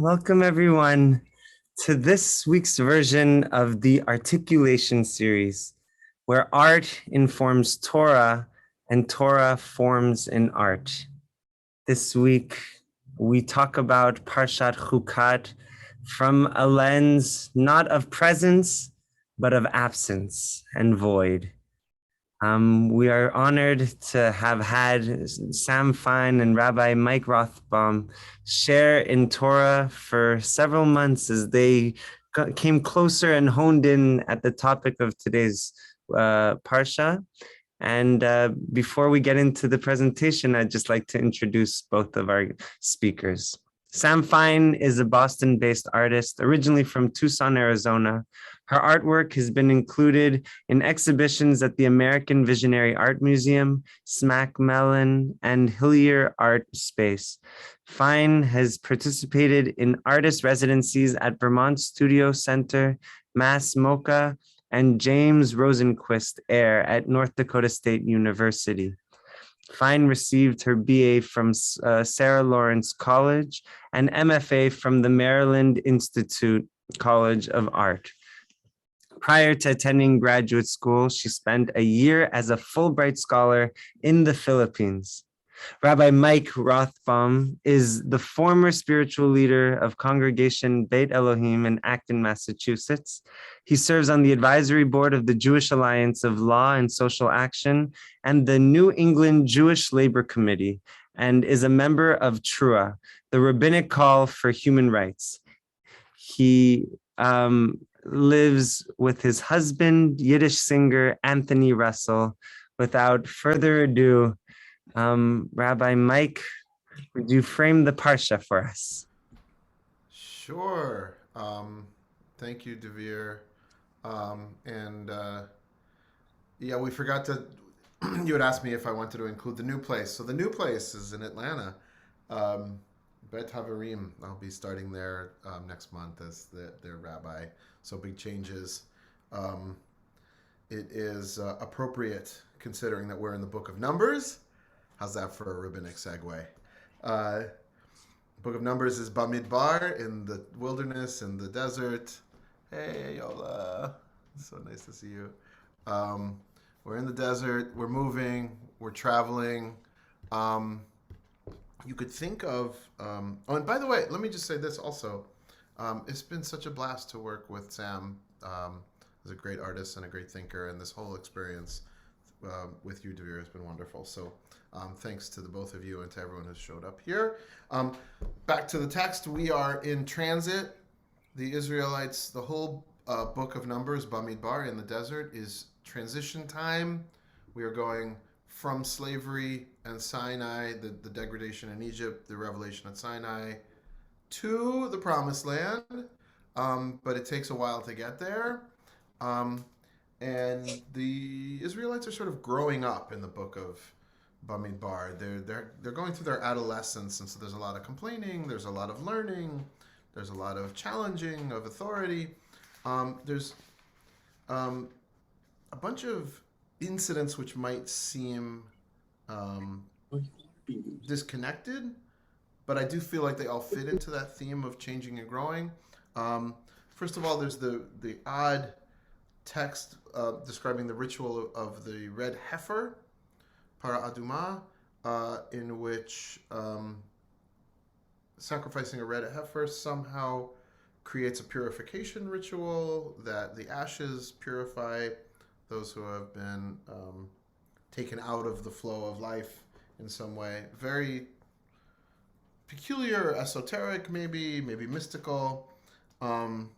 Welcome everyone to this week's version of the Articulation series, where art informs Torah and Torah forms in art. This week, we talk about Parshat Chukat from a lens not of presence, but of absence and void. We are honored to have had Sam Fein and Rabbi Mike Rothbaum share in Torah for several months as they came closer and honed in at the topic of today's Parsha. And before we get into the presentation, I'd just like to introduce both of our speakers. Sam Fein is a Boston-based artist, originally from Tucson, Arizona. Her artwork has been included in exhibitions at the American Visionary Art Museum, Smack Mellon, and Hillier Art Space. Fein has participated in artist residencies at Vermont Studio Center, Mass MoCA, and James Rosenquist Air at North Dakota State University. Fein received her BA from Sarah Lawrence College and MFA from the Maryland Institute College of Art. Prior to attending graduate school, she spent a year as a Fulbright scholar in the Philippines. Rabbi Mike Rothbaum is the former spiritual leader of Congregation Beit Elohim in Acton, Massachusetts. He serves on the advisory board of the Jewish Alliance of Law and Social Action and the New England Jewish Labor Committee, and is a member of TRUA, the Rabbinic Call for Human Rights. He lives with his husband, Yiddish singer Anthony Russell. Without further ado, Rabbi Mike, would you frame the Parsha for us? Sure. Thank you, Devere. Yeah, we forgot to, you had asked me if I wanted to include the new place. So the new place is in Atlanta, Bet Havarim. I'll be starting there next month as their rabbi. So big changes. It is appropriate considering that we're in the book of Numbers. How's that for a rabbinic segue? Book of Numbers is Bamidbar, in the wilderness, in the desert. Hey, Yola. So nice to see you. We're in the desert. We're moving. We're traveling. You could think of... oh, and by the way, let me just say this also. It's been such a blast to work with Sam. He's a great artist and a great thinker, and this whole experience with you, Devere, has been wonderful. So thanks to the both of you and to everyone who's showed up here. Back to the text. We are in transit. The Israelites, the whole book of Numbers, Bamidbar, in the desert, is transition time. We are going from slavery and Sinai, the degradation in Egypt, the revelation at Sinai, to the Promised Land. But it takes a while to get there. And the Israelites are sort of growing up in the book of Bamidbar. They're going through their adolescence, and so there's a lot of complaining, there's a lot of learning, there's a lot of challenging of authority. There's a bunch of incidents which might seem disconnected, but I do feel like they all fit into that theme of changing and growing. First of all, there's the odd text describing the ritual of the red heifer, para aduma, in which sacrificing a red heifer somehow creates a purification ritual, that the ashes purify those who have been taken out of the flow of life in some way. Very peculiar, esoteric, maybe mystical. Um,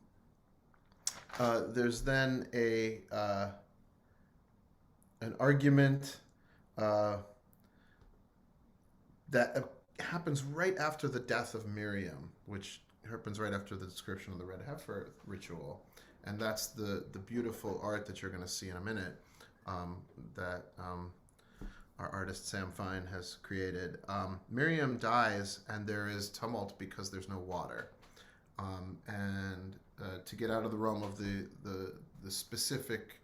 there's then an argument uh, that happens right after the death of Miriam, which happens right after the description of the red heifer ritual, and that's the beautiful art that you're going to see in a minute that our artist Sam Fein has created. Miriam dies, and there is tumult because there's no water, and to get out of the realm of the specific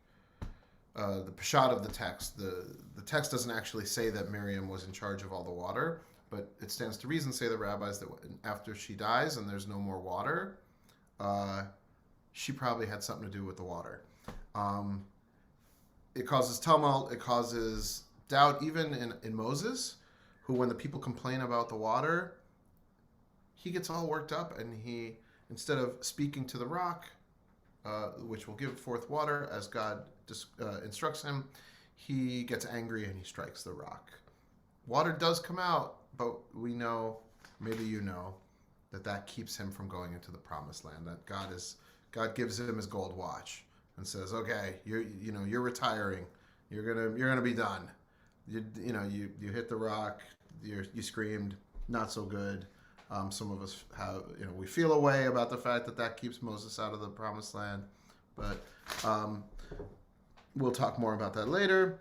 the pshat of the text. The text doesn't actually say that Miriam was in charge of all the water, but it stands to reason, say the rabbis, that after she dies and there's no more water, she probably had something to do with the water. It causes tumult, it causes doubt, even in Moses, who, when the people complain about the water, he gets all worked up, and he, instead of speaking to the rock, which will give forth water as God instructs him, he gets angry and he strikes the rock. Water does come out, but we know, maybe you know, that keeps him from going into the promised land. That God gives him his gold watch and says, "Okay, you're retiring. You're gonna be done. You hit the rock. You screamed, not so good." Some of us have, we feel a way about the fact that keeps Moses out of the promised land, but we'll talk more about that later.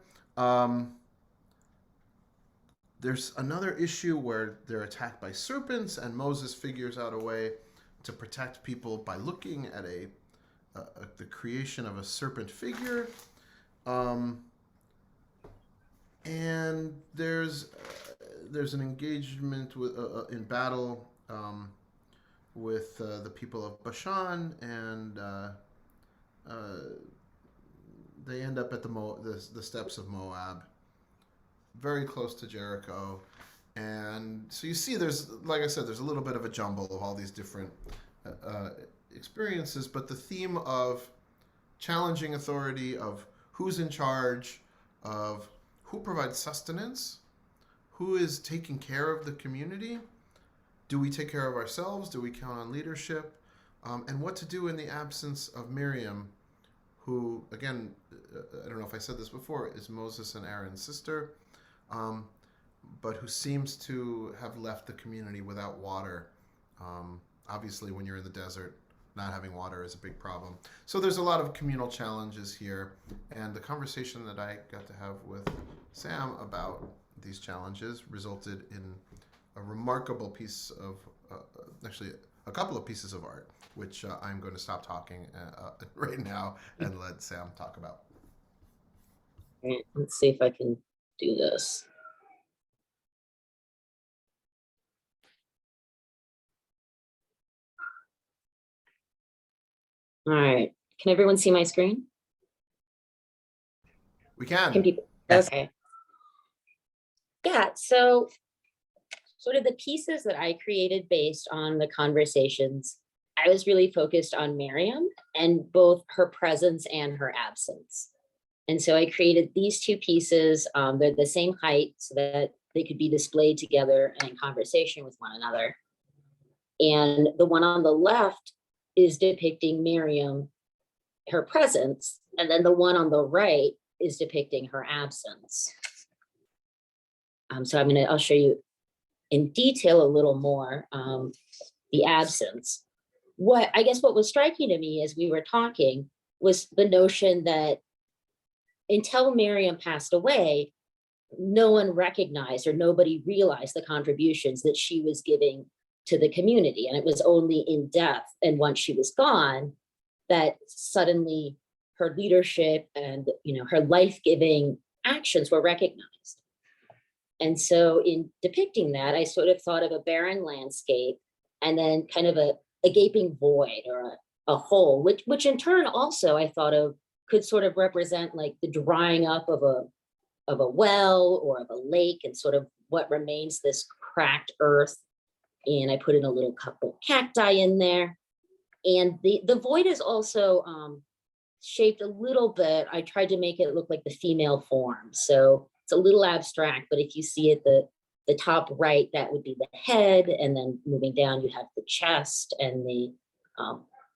There's another issue where they're attacked by serpents, and Moses figures out a way to protect people by looking at the creation of a serpent figure. And there's an engagement in battle with the people of Bashan, and they end up at the steppes of Moab, very close to Jericho. And so you see, like I said, there's a little bit of a jumble of all these different experiences, but the theme of challenging authority, of who's in charge, of who provides sustenance, who is taking care of the community, do we take care of ourselves, do we count on leadership, and what to do in the absence of Miriam, who, again, I don't know if I said this before, is Moses and Aaron's sister, but who seems to have left the community without water. Obviously, when you're in the desert, not having water is a big problem. So there's a lot of communal challenges here, and the conversation that I got to have with Sam about these challenges resulted in a remarkable piece of, actually a couple of pieces of art, which I'm going to stop talking right now and let Sam talk about. All right, let's see if I can do this. All right, can everyone see my screen? We can. Can people? Yes. Okay. Yeah, so sort of the pieces that I created based on the conversations, I was really focused on Miriam and both her presence and her absence. And so I created these two pieces. They're the same height so that they could be displayed together and in conversation with one another. And the one on the left is depicting Miriam, her presence, and then the one on the right is depicting her absence. So I'll show you in detail a little more the absence. What was striking to me as we were talking was the notion that until Miriam passed away, no one recognized or nobody realized the contributions that she was giving to the community. And it was only in death and once she was gone that suddenly her leadership and her life-giving actions were recognized. And so in depicting that, I sort of thought of a barren landscape and then kind of a gaping void or a hole, which in turn also I thought of could sort of represent like the drying up of a well or of a lake and sort of what remains this cracked earth. And I put in a little couple cacti in there. And the void is also shaped a little bit. I tried to make it look like the female form. So it's a little abstract, but if you see at the top right, that would be the head, and then moving down, you have the chest and the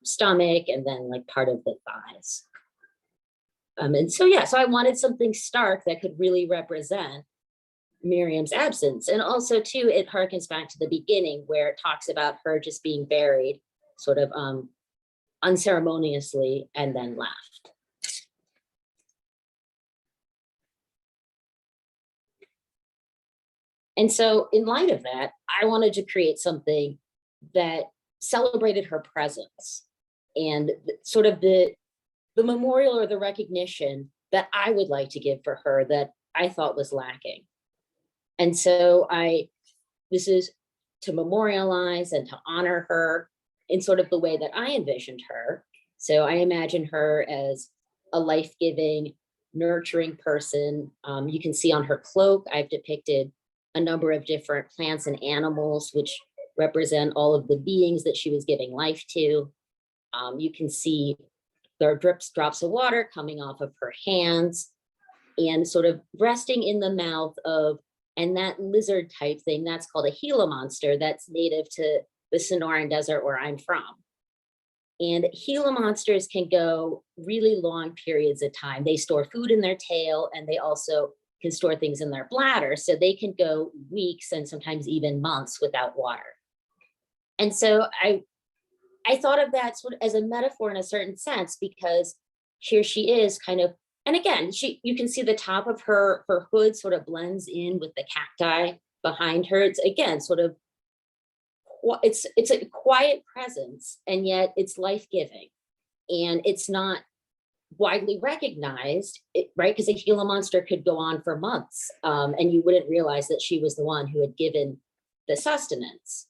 stomach, and then like part of the thighs. And so, yeah, so I wanted something stark that could really represent Miriam's absence. And also, too, it harkens back to the beginning where it talks about her just being buried sort of unceremoniously and then left. And so in light of that, I wanted to create something that celebrated her presence and sort of the memorial or the recognition that I would like to give for her that I thought was lacking. And so this is to memorialize and to honor her in sort of the way that I envisioned her. So I imagine her as a life-giving, nurturing person. You can see on her cloak, I've depicted a number of different plants and animals, which represent all of the beings that she was giving life to. You can see there are drops of water coming off of her hands and sort of resting in the mouth of, and that lizard type thing, that's called a Gila monster, that's native to the Sonoran Desert where I'm from. And Gila monsters can go really long periods of time. They store food in their tail, and they also can store things in their bladder. So they can go weeks and sometimes even months without water. And so I thought of that sort of as a metaphor in a certain sense, because here she is kind of, and again, you can see the top of her hood sort of blends in with the cacti behind her. It's again, sort of, it's a quiet presence, and yet it's life-giving. And it's not widely recognized, right? Because a Gila monster could go on for months, and you wouldn't realize that she was the one who had given the sustenance.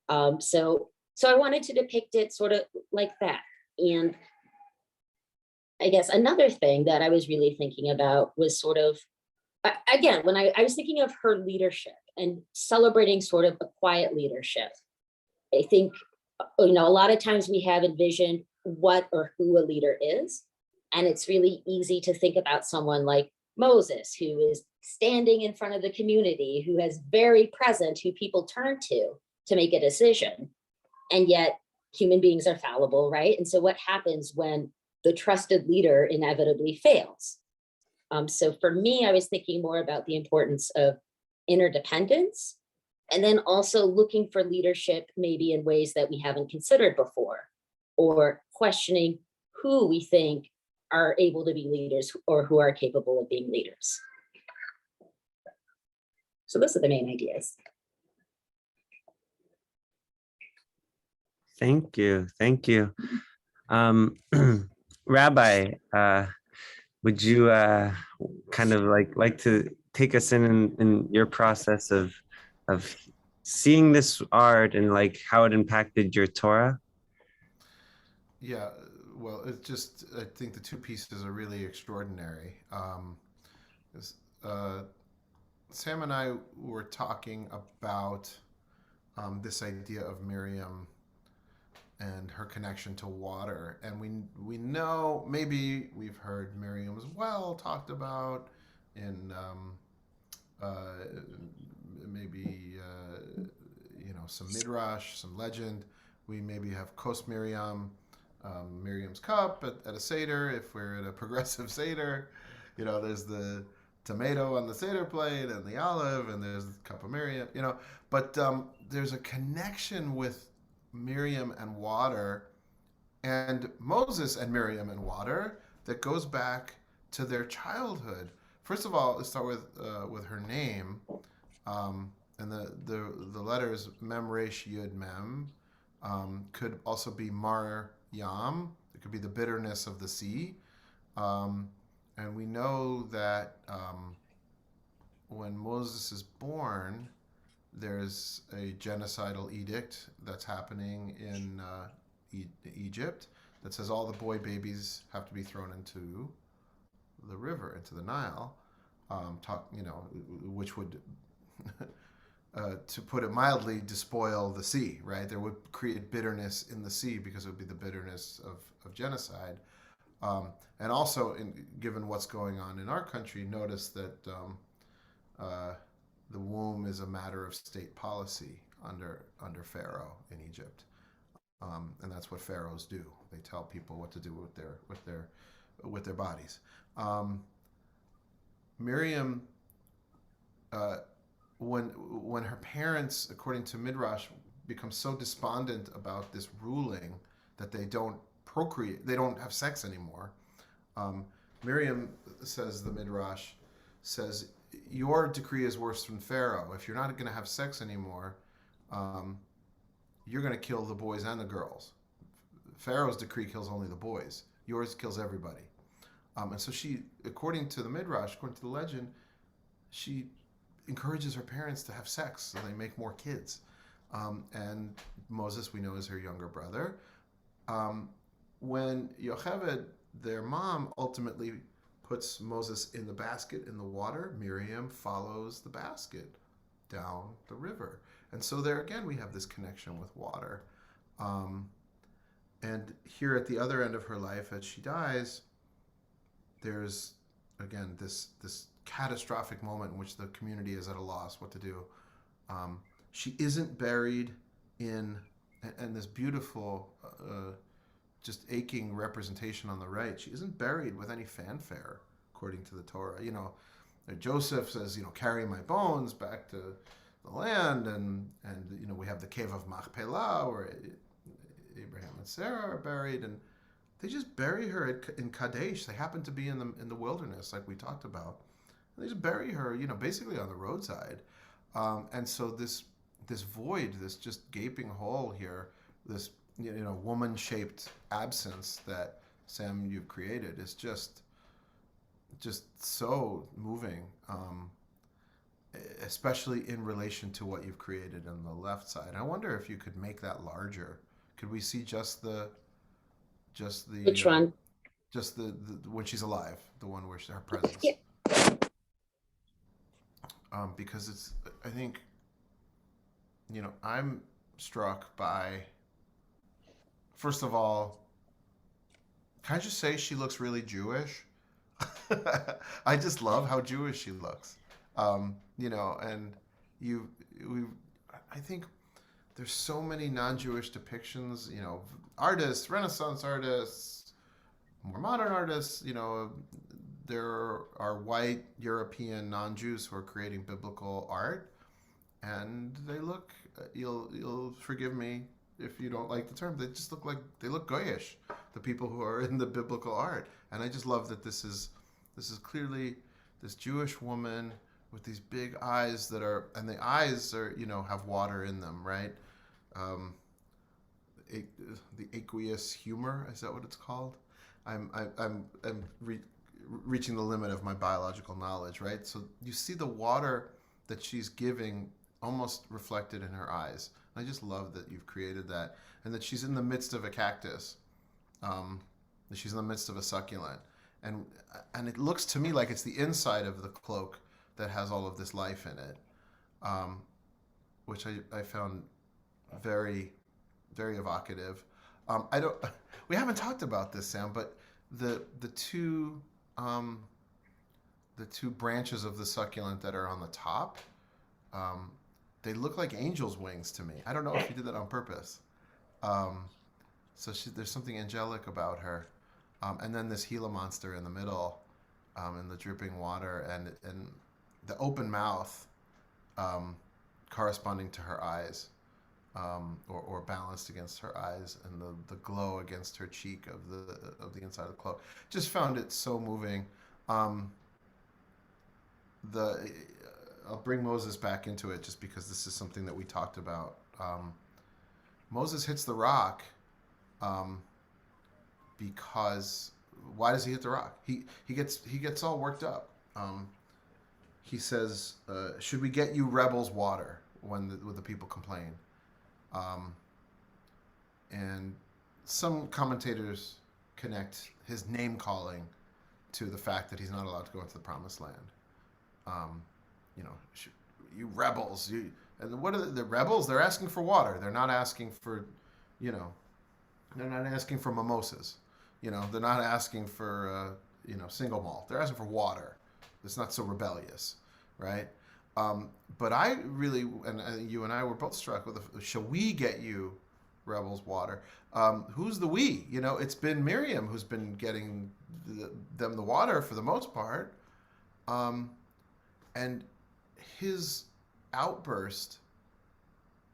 So I wanted to depict it sort of like that. And I guess another thing that I was really thinking about was sort of, again, when I was thinking of her leadership and celebrating sort of a quiet leadership, I think, a lot of times we have envisioned what or who a leader is. And it's really easy to think about someone like Moses, who is standing in front of the community, who is very present, who people turn to make a decision. And yet human beings are fallible, right? And so what happens when the trusted leader inevitably fails? So for me, I was thinking more about the importance of interdependence, and then also looking for leadership maybe in ways that we haven't considered before, or questioning who we think are able to be leaders or who are capable of being leaders. So those are the main ideas. Thank you. Thank you. Rabbi, would you kind of like to take us in your process of seeing this art and like how it impacted your Torah? Yeah, well, it's just, I think the two pieces are really extraordinary. Sam and I were talking about this idea of Miriam and her connection to water, and we know, maybe we've heard Miriam's well talked about in maybe some midrash, some legend. We maybe have Kos Miriam, Miriam's cup at a Seder, if we're at a progressive Seder. There's the tomato on the Seder plate and the olive, and there's the cup of Miriam, but there's a connection with Miriam and water, and Moses and Miriam and water, that goes back to their childhood. First of all, let's start with her name, and the letters Mem Resh Yud Mem could also be Mar Yam. It could be the bitterness of the sea, and we know that when Moses is born, there's a genocidal edict that's happening in Egypt that says all the boy babies have to be thrown into the river, into the Nile, which would, to put it mildly, despoil the sea, right? There would create bitterness in the sea because it would be the bitterness of genocide. And also, given what's going on in our country, notice that uh, the womb is a matter of state policy under Pharaoh in Egypt, and that's what pharaohs do. They tell people what to do with their bodies. Um, Miriam, uh, when her parents, according to Midrash, become so despondent about this ruling that they don't procreate, they don't have sex anymore. Um, Miriam says, the Midrash says, your decree is worse than Pharaoh. If you're not going to have sex anymore, um, you're going to kill the boys and the girls. Pharaoh's decree kills only the boys. Yours kills everybody. And so she, according to the Midrash, according to the legend, she encourages her parents to have sex so they make more kids. And Moses, we know, is her younger brother. When Yocheved, their mom, ultimately puts Moses in the basket in the water, Miriam follows the basket down the river. And so there again, we have this connection with water. And here at the other end of her life, as she dies, there's again this catastrophic moment in which the community is at a loss what to do. She isn't buried in, and this beautiful, just aching representation on the right, she isn't buried with any fanfare, according to the Torah. Joseph says, carry my bones back to the land, and we have the cave of Machpelah where Abraham and Sarah are buried, and they just bury her in Kadesh. They happen to be in the wilderness, like we talked about. And they just bury her, basically on the roadside. And so this void, this just gaping hole here, this woman-shaped absence that Sam you've created is just so moving, especially in relation to what you've created on the left side. I wonder if you could make that larger. Could we see just the Which one? Just the when she's alive, the one where her presence. Yeah. Because it's, I think, I'm struck by, first of all, can I just say she looks really Jewish? I just love how Jewish she looks. And I think there's so many non-Jewish depictions, artists, Renaissance artists, more modern artists, there are white European non-Jews who are creating biblical art, and they look, you'll forgive me if you don't like the term, they look goyish, the people who are in the biblical art. And I just love that this is clearly this Jewish woman with these big eyes and the eyes are, have water in them, right? The aqueous humor, is that what it's called? I'm reaching the limit of my biological knowledge, right? So you see the water that she's giving almost reflected in her eyes. I just love that you've created that, and that she's in the midst of a cactus. She's in the midst of a succulent, and it looks to me like it's the inside of the cloak that has all of this life in it, which I found very, very evocative. We haven't talked about this, Sam, but the two branches of the succulent that are on the top, they look like angel's wings to me. I don't know if you did that on purpose. So there's something angelic about her. And then this Gila monster in the middle, in the dripping water, and the open mouth corresponding to her eyes, or balanced against her eyes, and the glow against her cheek of the inside of the cloak. Just found it so moving. I'll bring Moses back into it just because this is something that we talked about. Moses hits the rock because why does he hit the rock? He gets all worked up. He says, "Should we get you rebels water?" when the people complain. And some commentators connect his name calling to the fact that he's not allowed to go into the promised land. You rebels, and what are the rebels? They're asking for water. They're not asking for, they're not asking for mimosas. They're not asking for, single malt. They're asking for water. It's not so rebellious, right? But I really, and you and I were both struck with, shall we get you Rebels water? Who's the we? You know, it's been Miriam who's been getting them the water for the most part. Um, and his outburst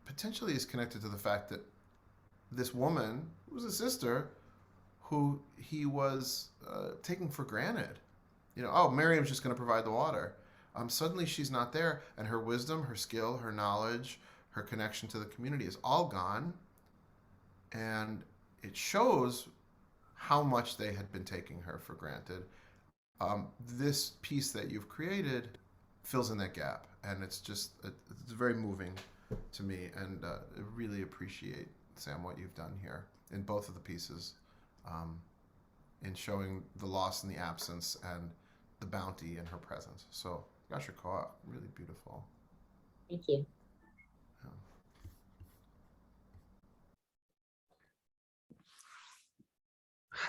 potentially is connected to the fact that this woman, who was a sister, who he was taking for granted, you know, oh, Miriam's just going to provide the water. Suddenly she's not there, and her wisdom, her skill, her knowledge, her connection to the community is all gone. And it shows how much they had been taking her for granted. This piece that you've created fills in that gap, and it's very moving to me, and I really appreciate, Sam, what you've done here in both of the pieces, um, in showing the loss and the absence and the bounty in her presence. So, Yasher Koach, really beautiful. Thank you. Yeah.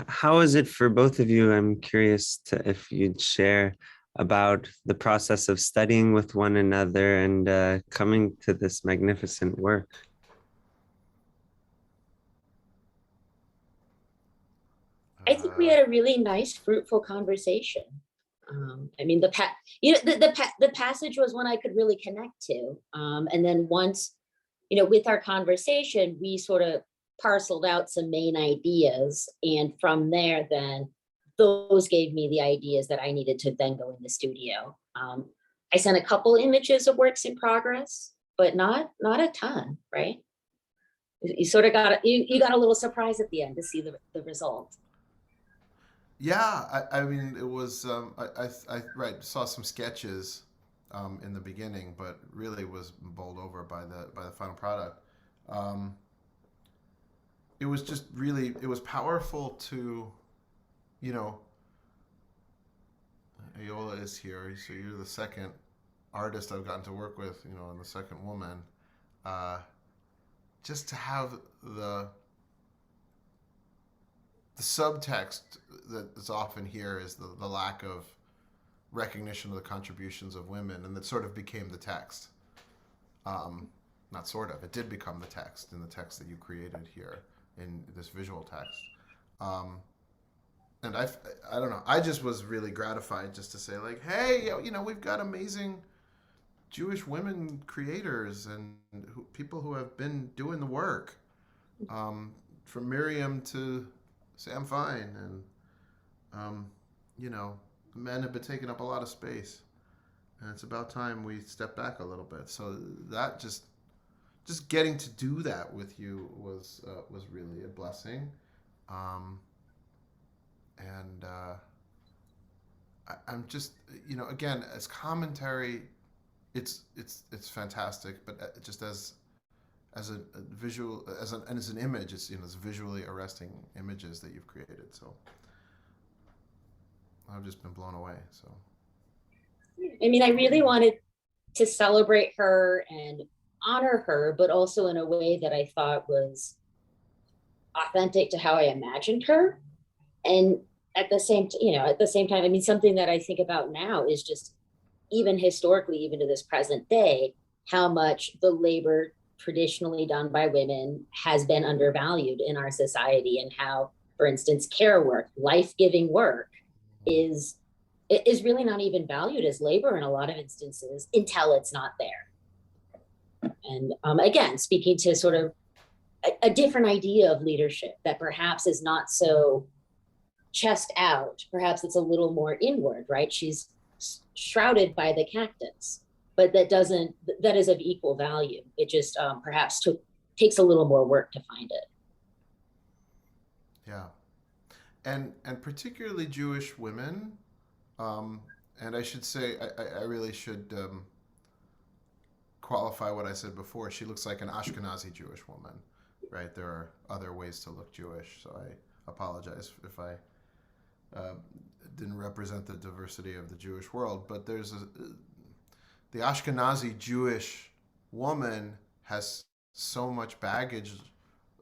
How is it for both of you? I'm curious to if you'd share about the process of studying with one another and coming to this magnificent work. I think we had a really nice, fruitful conversation. I mean, the passage was one I could really connect to. And then once, with our conversation, we sort of parceled out some main ideas. And from there, then those gave me the ideas that I needed to then go in the studio. I sent a couple images of works in progress, but not a ton, right? You sort of you got a little surprise at the end to see the result. Yeah, I mean, it was, right, saw some sketches in the beginning, but really was bowled over by the final product. Um, it was just really, it was powerful to, you know, Ayola is here, so you're the second artist I've gotten to work with, you know, and the second woman. Uh, just to have the subtext that's often here is the lack of recognition of the contributions of women, and that sort of became the text. Not sort of, it did become the text in the text that you created here in this visual text. Um, and I don't know, I just was really gratified just to say, like, hey, you know, we've got amazing Jewish women creators and people who have been doing the work, from Miriam to Sam Fein, and you know, men have been taking up a lot of space, and it's about time we step back a little bit. So that just getting to do that with you was really a blessing, um, and I'm just, you know, again, as commentary, it's fantastic, but just as a visual, as an image, it's, you know, it's visually arresting images that you've created. So I've just been blown away. So I mean, I really wanted to celebrate her and honor her, but also in a way that I thought was authentic to how I imagined her. And at the same time, I mean, something that I think about now is just even historically, even to this present day, how much the labor traditionally done by women has been undervalued in our society, and how, for instance, care work, life-giving work is really not even valued as labor in a lot of instances until it's not there. And again, speaking to sort of a different idea of leadership that perhaps is not so chest out, perhaps it's a little more inward, right? She's shrouded by the cactus, but that is of equal value. It just perhaps takes a little more work to find it. yeah, and particularly Jewish women, um, and I should say, I really should qualify what I said before. She looks like an Ashkenazi Jewish woman, right? There are other ways to look Jewish, so I apologize if I uh, didn't represent the diversity of the Jewish world. But the Ashkenazi Jewish woman has so much baggage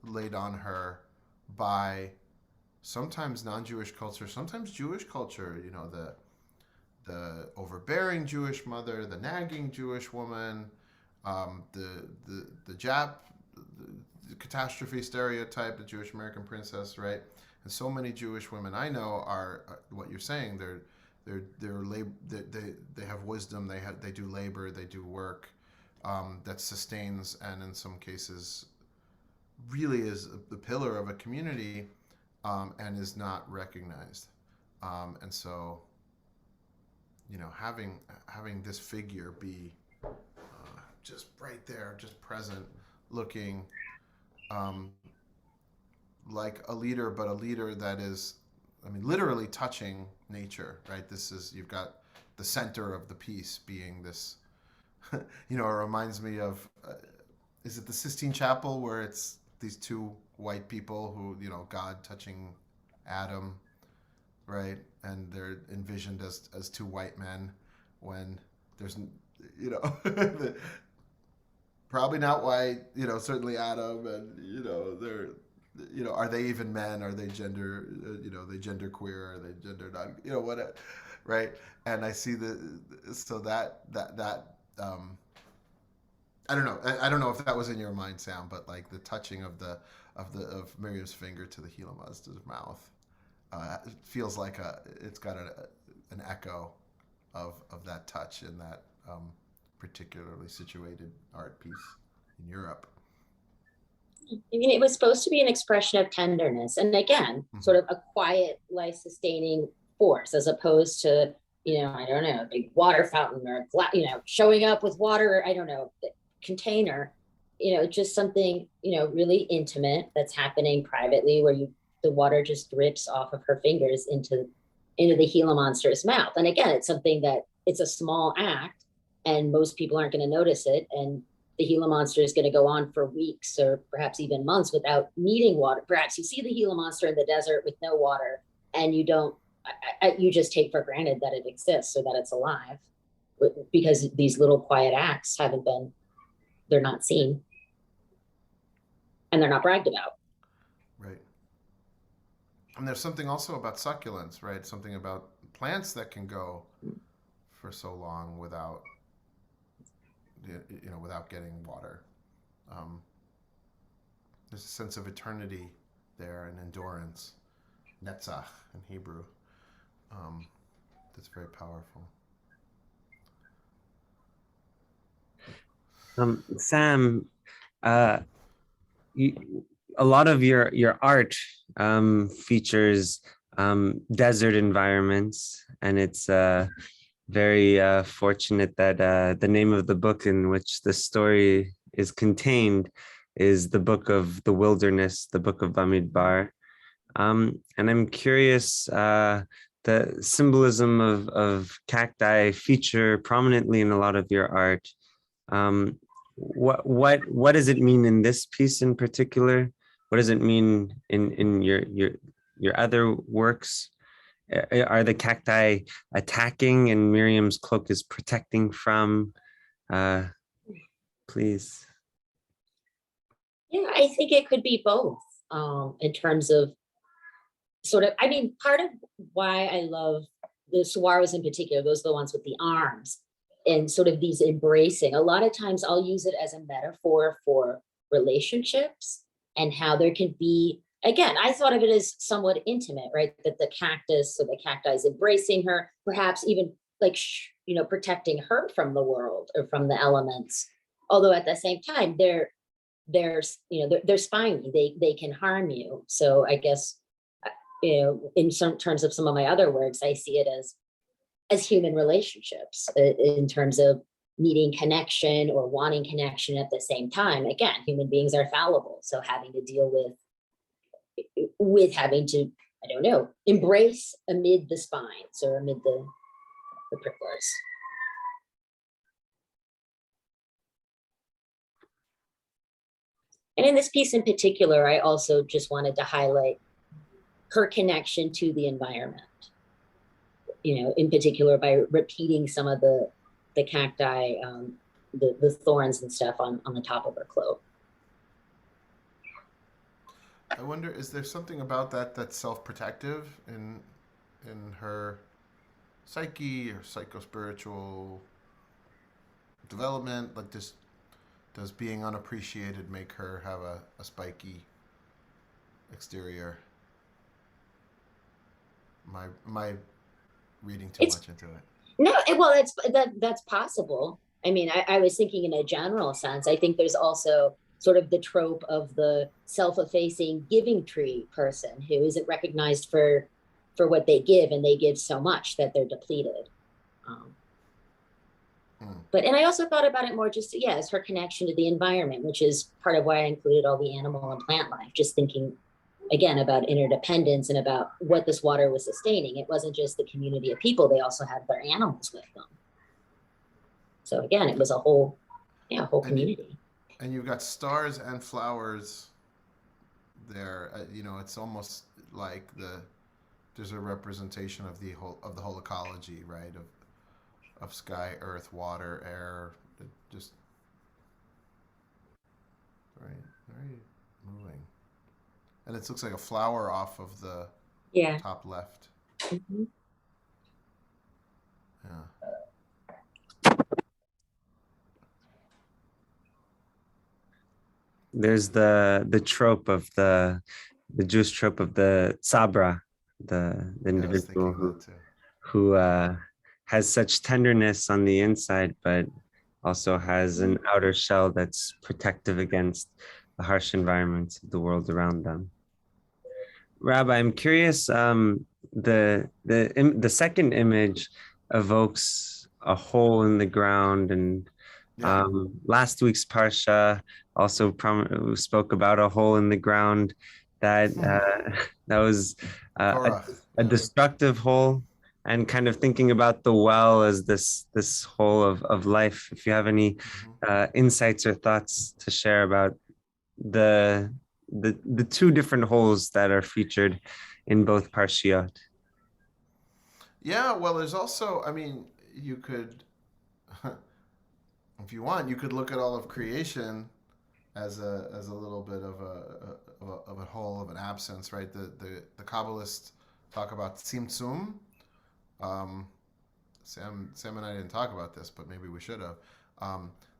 laid on her by sometimes non-Jewish culture, sometimes Jewish culture. You know, the overbearing Jewish mother, the nagging Jewish woman, the Jap, the catastrophe stereotype, the Jewish American princess, right? And so many Jewish women I know are what you're saying. They have wisdom. They do labor. They do work that sustains, and in some cases really is the pillar of a community, and is not recognized. And so, having this figure be just right there, just present, looking um, like a leader, but a leader that is, I mean, literally touching nature, right? You've got the center of the piece being this, it reminds me of, is it the Sistine Chapel where it's these two white people who, God touching Adam, right? And they're envisioned as two white men when there's, probably not white, certainly Adam, and, they're, are they even men? Are they gender, they gender queer? Are they gender not, what, right? And I see so I don't know. I don't know if that was in your mind, Sam, but like the touching of Miriam's finger to the Gila Mazda's mouth, it feels like it's got an echo of that touch in that particularly situated art piece in Europe. I mean, it was supposed to be an expression of tenderness, and again, sort of a quiet, life-sustaining force, as opposed to, I don't know, a big water fountain or showing up with water. I don't know, container. Just something really intimate that's happening privately, where the water just drips off of her fingers into the Gila monster's mouth. And again, it's something that it's a small act, and most people aren't going to notice it, and the Gila monster is going to go on for weeks or perhaps even months without needing water. Perhaps you see the Gila monster in the desert with no water, and you just take for granted that it exists or that it's alive, because these little quiet acts they're not seen, and they're not bragged about. Right. And there's something also about succulents, right? Something about plants that can go for so long without getting water. There's a sense of eternity there and endurance, netzach in Hebrew. That's very powerful. Sam, a lot of your art features desert environments, and it's very fortunate that the name of the book in which the story is contained is the Book of the Wilderness, the Book of Bamidbar. And I'm curious, the symbolism of cacti feature prominently in a lot of your art. What does it mean in this piece in particular? What does it mean in your other works? Are the cacti attacking and Miriam's cloak is protecting from? Please. Yeah, I think it could be both, in terms of part of why I love the saguaros in particular, those are the ones with the arms and sort of these embracing. A lot of times I'll use it as a metaphor for relationships and how there can be, again, I thought of it as somewhat intimate, right? That the cacti is embracing her, perhaps even like, protecting her from the world or from the elements. Although at the same time, they're spiny, they can harm you. So I guess, in some terms of some of my other works, I see it as human relationships, in terms of needing connection or wanting connection at the same time. Again, human beings are fallible, so having to deal with having to, I don't know, embrace amid the spines or amid the pricklers. And in this piece in particular, I also just wanted to highlight her connection to the environment, in particular by repeating some of the cacti, the thorns and stuff on the top of her cloak. I wonder, is there something about that that's self-protective in her psyche or psycho-spiritual development? Like, does being unappreciated make her have a spiky exterior? Am I reading too It's much into it? no, well, that's possible. I mean, I was thinking in a general sense. I think there's also sort of the trope of the self-effacing giving tree person who isn't recognized for what they give, and they give so much that they're depleted. Um, Mm. but and I also thought about it more just yeah, as her connection to the environment, which is part of why I included all the animal and plant life. Just thinking again about interdependence and about what this water was sustaining. It wasn't just the community of people; they also had their animals with them. So again, it was a whole, yeah, whole And community. and you've got stars and flowers there. It's almost like there's a representation of the whole ecology, right? Of sky, earth, water, air. It just very moving. And it looks like a flower off of the Yeah. top left. Mhm. Yeah. There's the trope of the Jewish trope of the sabra, the Yeah, I was individual thinking that too. who has such tenderness on the inside, but also has an outer shell that's protective against the harsh environments of the world around them. Rabbi, I'm curious. The second image evokes a hole in the ground, and Yeah. last week's parsha also spoke about a hole in the ground that that was Korach. a Yeah. destructive hole, and kind of thinking about the well as this hole of life. If you have any Hmm. insights or thoughts to share about the the two different holes that are featured in both parshiot. Yeah. Well, there's also. I mean, you could, if you want, you could look at all of creation as a little bit of a hole of an absence, right? The Kabbalists talk about tzimtzum. Um, Sam and I didn't talk about this, but maybe we should have.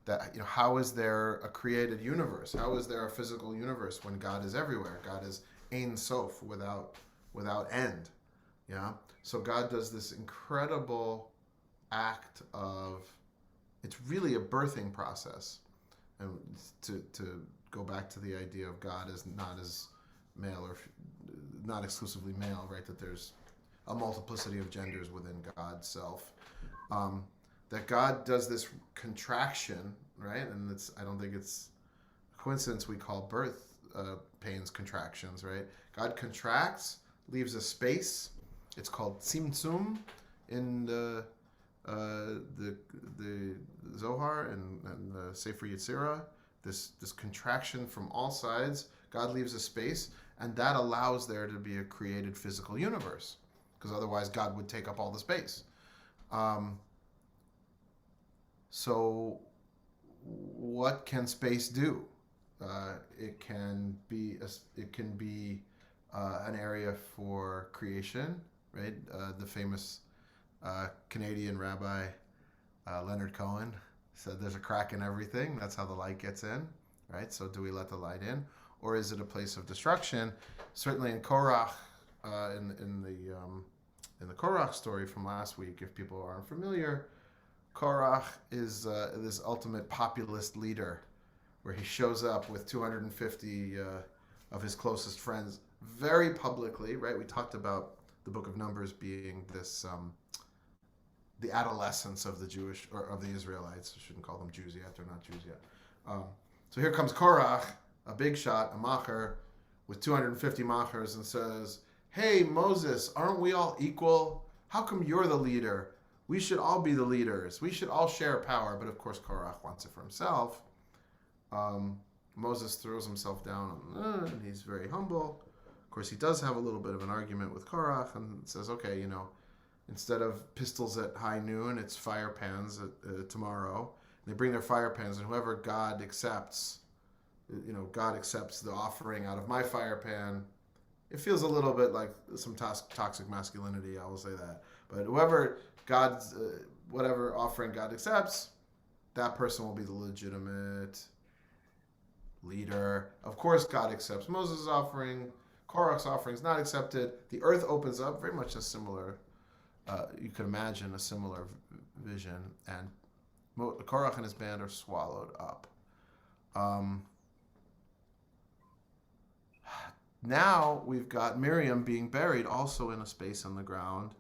That how is there a created universe? How is there a physical universe when God is everywhere? God is Ein Sof, without end. Yeah. So God does this incredible act of, it's really a birthing process, and to go back to the idea of God as not as male or not exclusively male, right? That there's a multiplicity of genders within God's self. Um, that God does this contraction, right? And I don't think it's a coincidence we call birth pains contractions, right? God contracts, leaves a space. It's called tzimtzum in the Zohar and the Sefer Yetzirah. This contraction from all sides. God leaves a space, and that allows there to be a created physical universe, because otherwise God would take up all the space. So, what can space do? It can be an area for creation, right? The famous Canadian rabbi Leonard Cohen said, "There's a crack in everything. That's how the light gets in." Right. So, do we let the light in, or is it a place of destruction? Certainly, in Korach, in the Korach story from last week, if people aren't familiar, Korach is this ultimate populist leader, where he shows up with 250 of his closest friends very publicly. Right. We talked about the Book of Numbers being this. The adolescence of the Jewish, or of the Israelites. I shouldn't call them Jews yet; they're not Jews yet. So here comes Korach, a big shot, a macher, with 250 machers, and says, "Hey Moses, aren't we all equal? How come you're the leader? We should all be the leaders. We should all share power." But of course, Korach wants it for himself. Moses throws himself down, and he's very humble. Of course, he does have a little bit of an argument with Korach, and says, "Okay, instead of pistols at high noon, it's fire pans tomorrow." And they bring their fire pans, and whoever God accepts the offering out of my fire pan, it feels a little bit like some toxic masculinity. I will say that. But whoever God's whatever offering God accepts, that person will be the legitimate leader. Of course, God accepts Moses' offering. Korach's offering is not accepted. The earth opens up, very much a similar. You could imagine a similar vision, and Korach and his band are swallowed up. Now we've got Miriam being buried also in a space on the ground.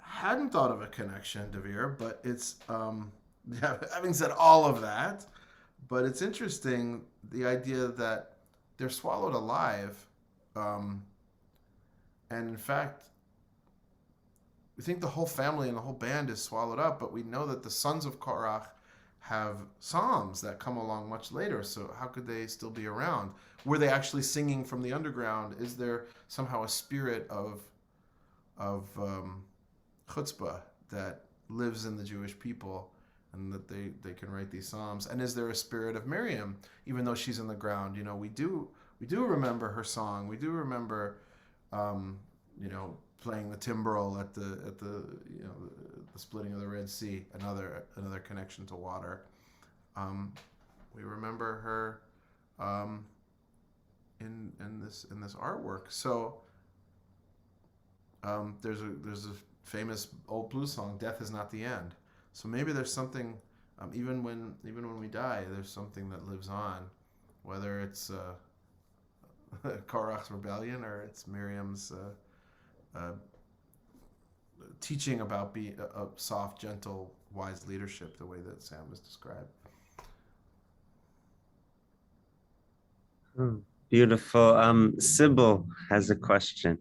Hadn't thought of a connection, Devere, but it's having said all of that, but it's interesting the idea that they're swallowed alive, and in fact, we think the whole family and the whole band is swallowed up, but we know that the sons of Korach have psalms that come along much later. So how could they still be around? Were they actually singing from the underground? Is there somehow a spirit of chutzpah that lives in the Jewish people, and that they can write these psalms? And is there a spirit of Miriam, even though she's in the ground? You know, we do remember her song. We do remember, playing the timbrel at the the splitting of the Red Sea. Another connection to water. We remember her in this artwork. So there's a famous old blues song, "Death is not the end." So maybe there's something, even when we die, there's something that lives on, whether it's Korach's rebellion or it's Miriam's teaching about being a soft, gentle, wise leadership, the way that Sam has described. Beautiful. Sybil has a question.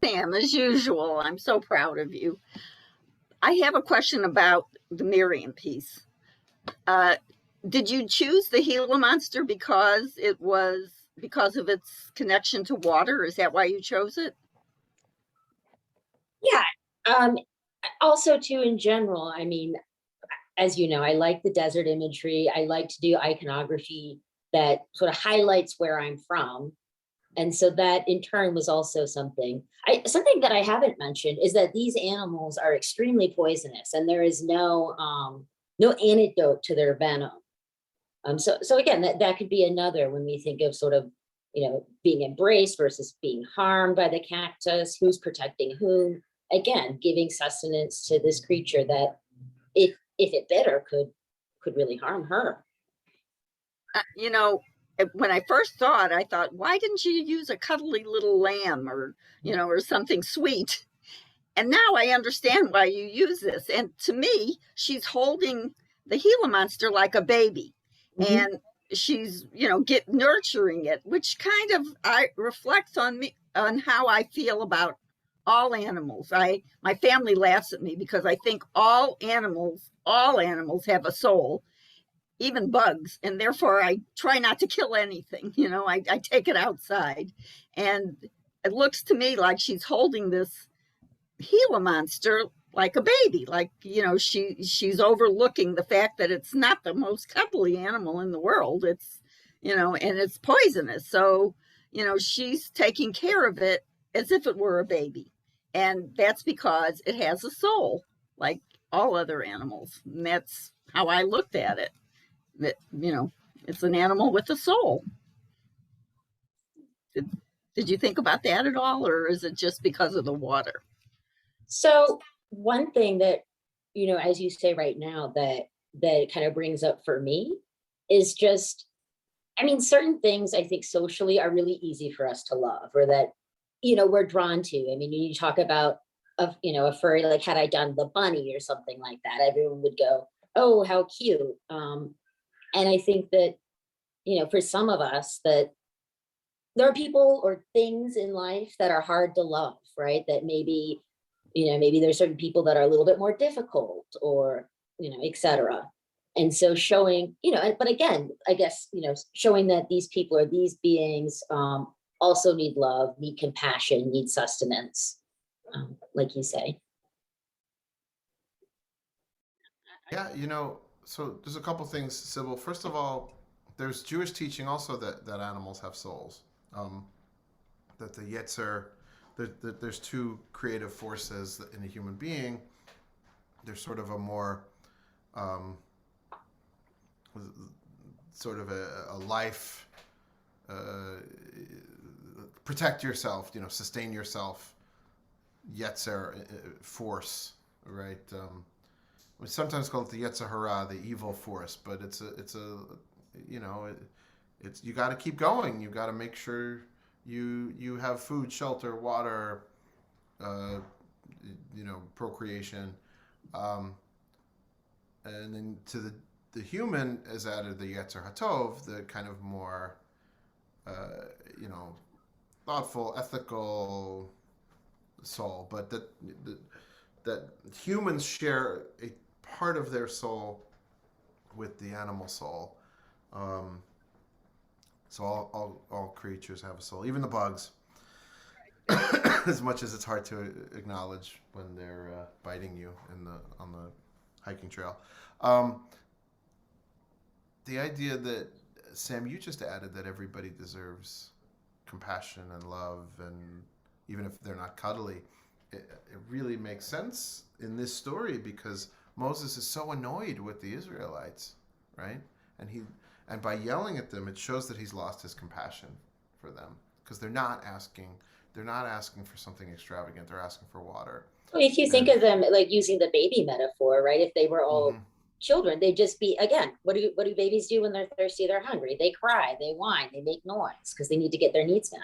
Sam, as usual, I'm so proud of you. I have a question about the Miriam piece. Did you choose the Gila monster because of its connection to water? Is that why you chose it? Yeah. Also, too, in general, I mean, as you know, I like the desert imagery. I like to do iconography that sort of highlights where I'm from. And so that in turn was also something that I haven't mentioned is that these animals are extremely poisonous, and there is no antidote to their venom. So again, that could be another when we think of sort of, being embraced versus being harmed by the cactus, who's protecting whom. Again, giving sustenance to this creature that if it bit her could really harm her. When I first saw it, I thought, why didn't you use a cuddly little lamb or something sweet? And now I understand why you use this. And to me, she's holding the Gila monster like a baby. Mm-hmm. And she's, nurturing it, which kind of reflects on me, on how I feel about all animals. My family laughs at me because I think all animals have a soul, even bugs, and therefore I try not to kill anything. I take it outside, and it looks to me like she's holding this Gila monster like a baby, like she's overlooking the fact that it's not the most cuddly animal in the world. It's and it's poisonous, so she's taking care of it as if it were a baby, and that's because it has a soul like all other animals, and that's how I looked at it. That it's an animal with a soul. Did you think about that at all, or is it just because of the water? So one thing that as you say right now, that kind of brings up for me is just, certain things I think socially are really easy for us to love, or that we're drawn to. You talk about a furry, like had I done the bunny or something like that, everyone would go, oh, how cute. And I think that, for some of us, that there are people or things in life that are hard to love, right? That maybe there's certain people that are a little bit more difficult, or, et cetera. And so showing, but again, I guess, showing that these people or these beings also need love, need compassion, need sustenance, like you say. Yeah, So there's a couple things, Sybil. First of all, there's Jewish teaching also that animals have souls. That the Yetzer, there's two creative forces in a human being. There's sort of a more, sort of a life, protect yourself, sustain yourself, Yetzer force, right? We sometimes call it the Yetzer Hara, the evil force, but it's you got to keep going. You got to make sure you have food, shelter, water, procreation, and then to the human is added the Yetzer Hatov, the kind of more thoughtful, ethical soul, but that humans share a part of their soul with the animal soul. So all creatures have a soul, even the bugs. As much as it's hard to acknowledge when they're biting you on the hiking trail. The idea that, Sam, you just added that everybody deserves compassion and love, and even if they're not cuddly, it really makes sense in this story because Moses is so annoyed with the Israelites, right? And by yelling at them, it shows that he's lost his compassion for them because they're not asking for something extravagant. They're asking for water. Well, if you think of them like using the baby metaphor, right? If they were all children, they'd just be, again, what do babies do when they're thirsty, they're hungry? They cry, they whine, they make noise because they need to get their needs met.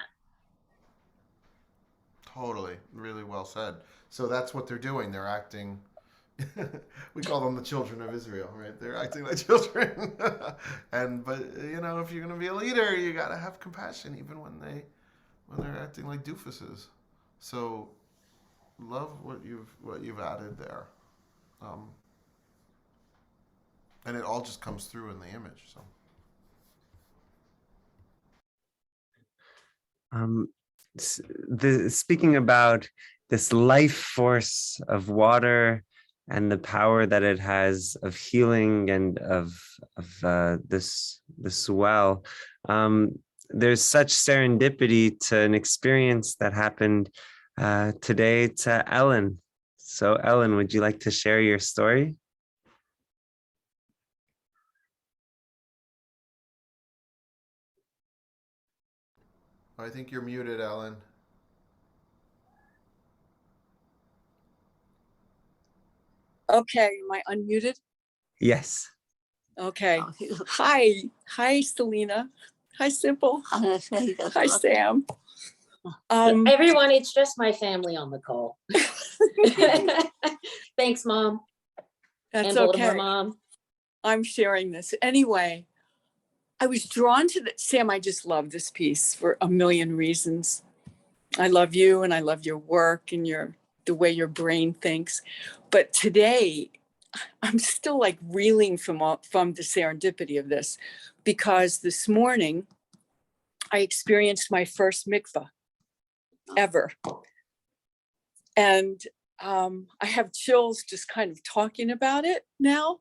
Totally. Really well said. So that's what they're doing. They're acting, we call them the children of Israel, right? They're acting like children. But if you're going to be a leader, you got to have compassion even when they're acting like doofuses. So love what you've added there. And it all just comes through in the image. So Speaking about this life force of water and the power that it has of healing and of this well, there's such serendipity to an experience that happened today to Ellen. So Ellen, would you like to share your story? I think you're muted, Ellen. Okay, am I unmuted? Yes. Okay. Hi, Selena. Hi, Simple. Hi, Sam. Everyone, it's just my family on the call. Thanks, Mom. That's and Baltimore okay. Mom. I'm sharing this. Anyway, I was drawn to Sam, I just love this piece for a million reasons. I love you and I love your work and the way your brain thinks. But today, I'm still like reeling from the serendipity of this because this morning I experienced my first mikvah ever. And I have chills just kind of talking about it now.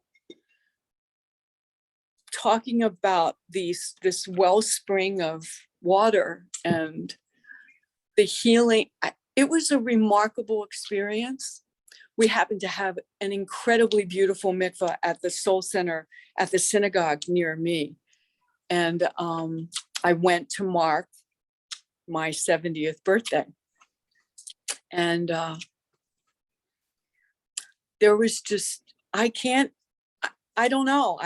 Talking about this wellspring of water and the healing. It was a remarkable experience. We happened to have an incredibly beautiful mikvah at the Soul Center at the synagogue near me. And I went to mark my 70th birthday. And there was just, I don't know.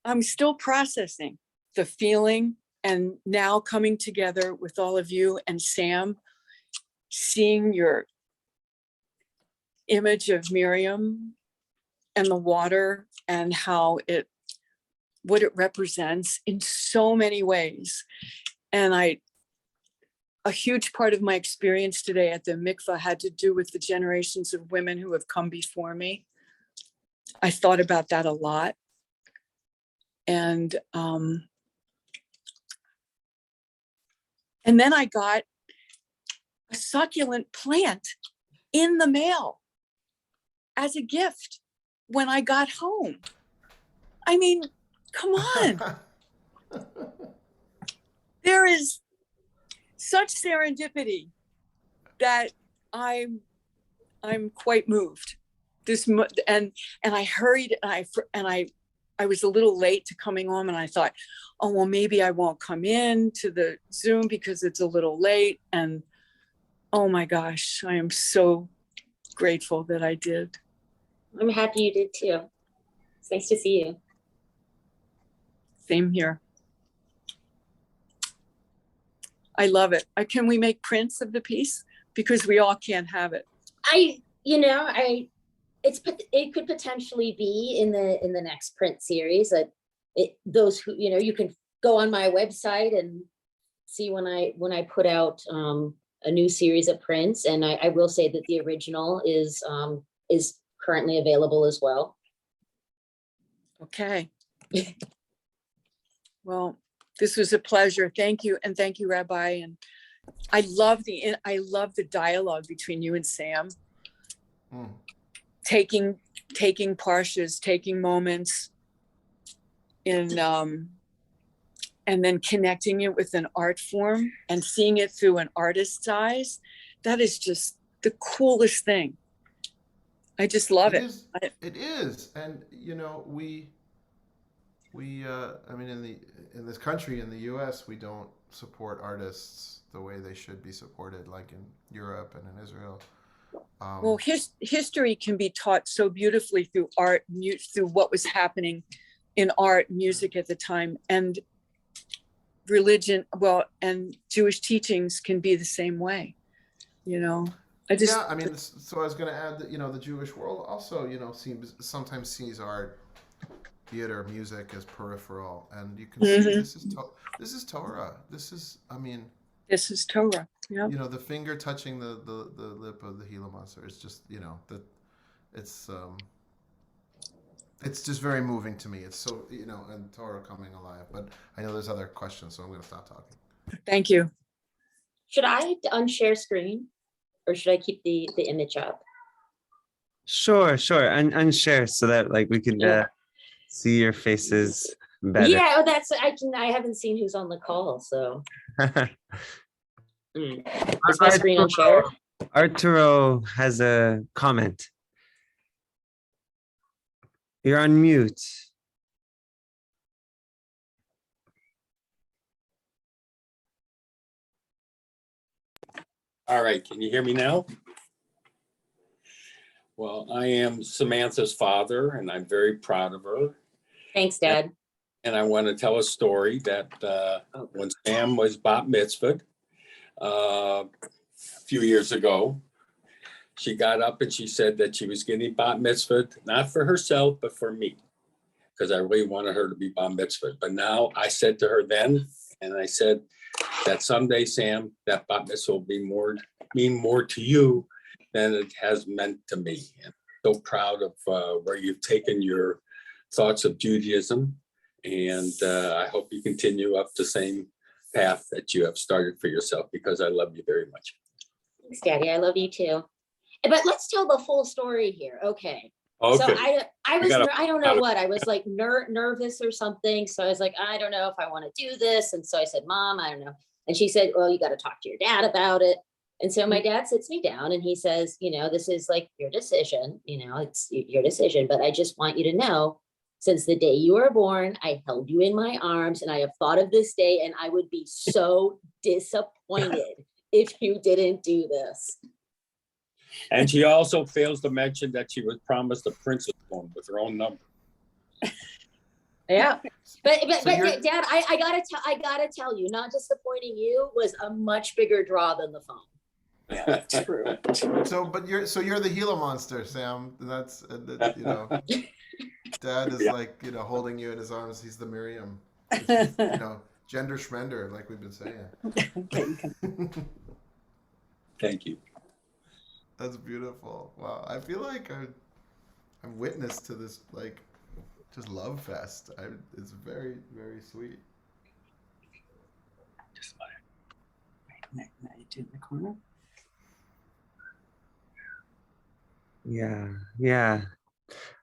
I'm still processing the feeling and now coming together with all of you and Sam, seeing your image of Miriam and the water and what it represents in so many ways. And a huge part of my experience today at the mikvah had to do with the generations of women who have come before me. I thought about that a lot. And then I got a succulent plant in the mail as a gift. when I got home. I mean, come on. There is such serendipity that I'm quite moved. And I hurried, and I was a little late to coming home, and I thought, oh, well, maybe I won't come in to the Zoom because it's a little late. And oh my gosh, I am so grateful that I did. I'm happy you did too. It's nice to see you. Same here. I love it. Can we make prints of the piece? Because we all can't have it. It could potentially be in the next print series. Those who, you can go on my website and see when I put out a new series of prints. And I will say that the original is currently available as well. Okay. Well, this was a pleasure. Thank you. And thank you, Rabbi. And I love the dialogue between you and Sam. Taking parshas, taking moments in and then connecting it with an art form and seeing it through an artist's eyes. That is just the coolest thing. I just love it. It is. And I mean, in this country, in the US, we don't support artists the way they should be supported, like in Europe and in Israel. Well, history can be taught so beautifully through art, through what was happening in art, music at the time, and religion. Well, and Jewish teachings can be the same way. I mean, so I was going to add that the Jewish world also sometimes sees art, theater, music as peripheral, and you can see this is Torah. This is Torah. Yeah. The finger touching the lip of the Gila monster is just it's just very moving to me. It's so and Torah coming alive. But I know there's other questions, so I'm going to stop talking. Thank you. Should I unshare screen, or should I keep the image up? Sure. And unshare so that we could see your faces better. Yeah, I haven't seen who's on the call, so. Is my screen unshared? Arturo has a comment. You're on mute. All right, can you hear me now? Well, I am Samantha's father, and I'm very proud of her. Thanks, Dad. And I want to tell a story that when Sam was bat mitzvahed a few years ago, she got up and she said that she was getting bat mitzvahed, not for herself, but for me, because I really wanted her to be bat mitzvahed. But now I said to her then, and I said that someday, Sam, that bat mitzvah will mean more to you than it has meant to me. And so proud of where you've taken your thoughts of Judaism. And I hope you continue up the same path that you have started for yourself, because I love you very much. Thanks, Daddy. I love you too. But let's tell the full story here. Okay. Okay. So I don't know what, I was nervous or something. So I was like, I don't know if I want to do this. And so I said, Mom, I don't know. And she said, well, you got to talk to your dad about it. And so my dad sits me down and he says, this is your decision, it's your decision, but I just want you to know, since the day you were born, I held you in my arms, and I have thought of this day, and I would be so disappointed if you didn't do this. And she also fails to mention that she was promised a princess phone with her own number. Yeah, but Dad, I gotta tell you, not disappointing you was a much bigger draw than the phone. Yeah, that's true. So you're the Gila monster, Sam. That's Dad is holding you in his arms. He's the Miriam. Gender schmender, like we've been saying. Thank you. That's beautiful. Wow, I feel like I'm witness to this just love fest. It's very, very sweet. Just let it do in the corner. Yeah.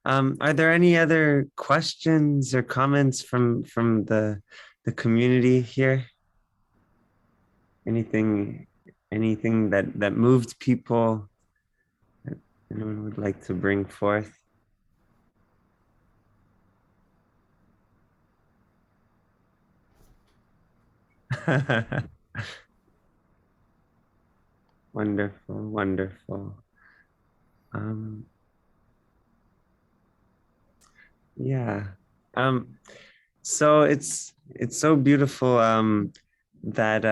Are there any other questions or comments from the community here? Anything that moved people that anyone would like to bring forth? Wonderful, wonderful. Yeah. So it's so beautiful that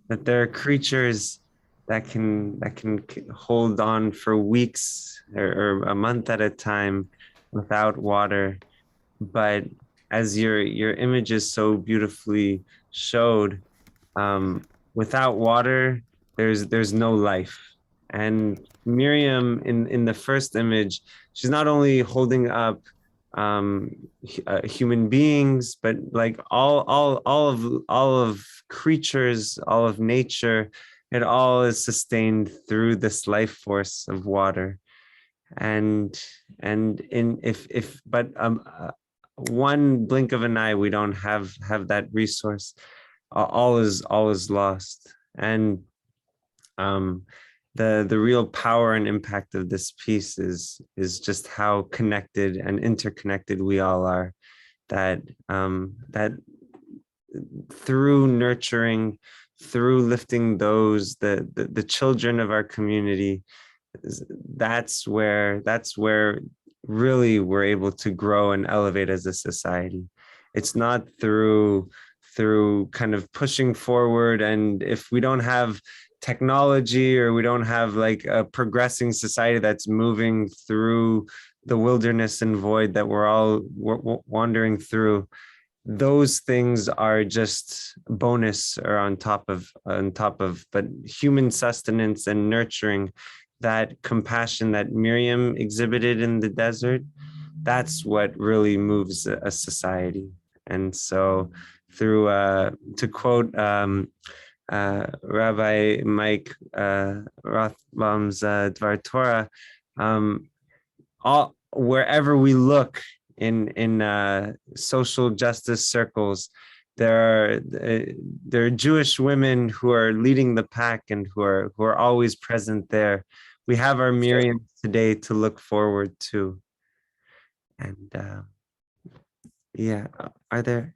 there are creatures that can hold on for weeks or a month at a time without water. But as your images so beautifully showed, without water, there's no life. And Miriam in the first image, she's not only holding up human beings, but like all of creatures, all of nature, it all is sustained through this life force of water. And in if but one blink of an eye, we don't have that resource. All is lost. And the real power and impact of this piece is just how connected and interconnected we all are. That through nurturing, through lifting the children of our community, that's where really we're able to grow and elevate as a society. It's not through kind of pushing forward, and if we don't have technology or we don't have like a progressing society that's moving through the wilderness and void that we're all wandering through, those things are just bonus or on top of, but human sustenance and nurturing, that compassion that Miriam exhibited in the desert, that's what really moves a society. And so through to quote Rabbi Mike Rothbaum's Dvar Torah, all wherever we look in social justice circles, there are Jewish women who are leading the pack and who are always present there. We have our Miriam today to look forward to. And yeah, are there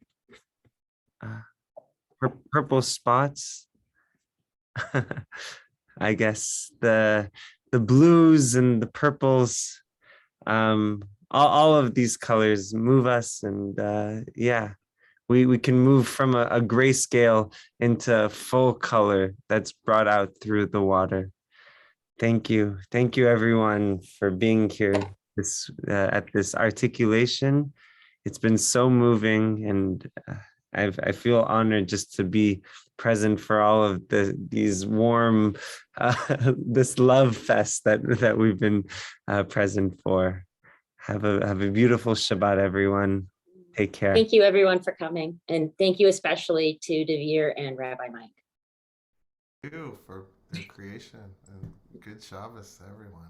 purple spots? I guess the blues and the purples, all of these colors move us. And yeah, we can move from a grayscale into full color that's brought out through the water. Thank you everyone for being here at this articulation. It's been so moving, and I feel honored just to be present for all of these warm, this love fest that we've been present for. Have a beautiful Shabbat, everyone. Take care. Thank you everyone for coming. And thank you especially to Devere and Rabbi Mike. Thank you for their creation, and good Shabbos, everyone.